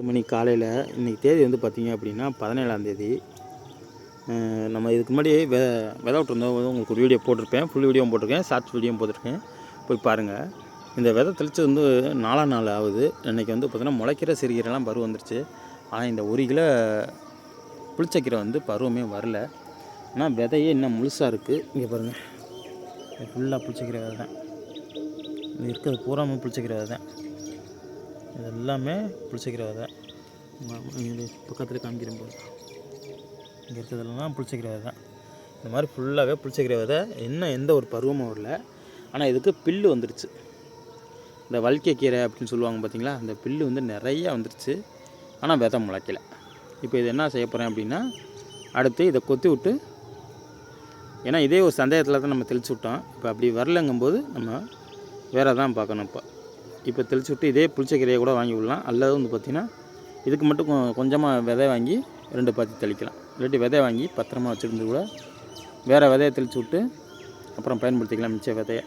8 மணி காலையில் இன்றைக்கி தேதி வந்து பார்த்திங்க அப்படின்னா 17ஆம் தேதி. நம்ம இதுக்கு முன்னாடி விதை விட்டுருந்தோம். உங்களுக்கு ஒரு வீடியோ போட்டிருப்பேன், ஃபுல் வீடியோவும் போட்டிருக்கேன், ஷார்ட்ஸ் வீடியோவும் போட்டிருக்கேன், போய் பாருங்கள். இந்த விதை தெளித்து வந்து 4ஆம் நாள் ஆகுது. இன்றைக்கி வந்து பார்த்திங்கன்னா முளைக்கிற சிறுகீரைலாம் பருவம் வந்துருச்சு. ஆனால் இந்த 1 கிலோ புளிச்சக்கீரை வந்து பருவமே வரல. ஆனால் விதையே இன்னும் முழுசாக இருக்குது. இங்கே பாருங்கள், ஃபுல்லாக புளிச்சக்கீரை விதை தான். இது இருக்கிறது பூராமல் புளிச்சக்கீரை விதை தான். இது எல்லாமே புளிச்சக்கீரை விதை. இங்கே பக்கத்தில் காமிக்கிறேன் போது இங்கே இருக்கிறதெல்லாம் புளிச்சக்கீரை விதை தான். இந்த மாதிரி ஃபுல்லாகவே புளிச்சக்கீரை விதை. இன்னும் எந்த ஒரு பருவமும் வரல. ஆனால் இதுக்கு பில்லு வந்துருச்சு. இந்த வல்கை கீரை அப்படின்னு சொல்லுவாங்க பார்த்தீங்களா, அந்த பில்லு வந்து நிறையா வந்துருச்சு. ஆனால் விதை முளைக்கலை. இப்போ இது என்ன செய்ய போகிறேன் அப்படின்னா, அடுத்து இதை கொத்தி விட்டு, ஏன்னா இதே ஒரு சந்தேகத்தில் தான் நம்ம தெளித்து விட்டோம். இப்போ அப்படி வரலங்கும்போது நம்ம வேறு தான் பார்க்கணும். இப்போ தெளித்து விட்டு இதே புளிச்சக்கீரையை கூட வாங்கி விடலாம். அல்லது வந்து பார்த்திங்கன்னா இதுக்கு மட்டும் கொஞ்சமாக விதை வாங்கி 2 பாத்தி தெளிக்கலாம். இல்லாட்டி விதை வாங்கி பத்திரமா வச்சுருந்து கூட வேறு விதையை தெளித்து விட்டு அப்புறம் பயன்படுத்திக்கலாம் மிச்ச விதையை.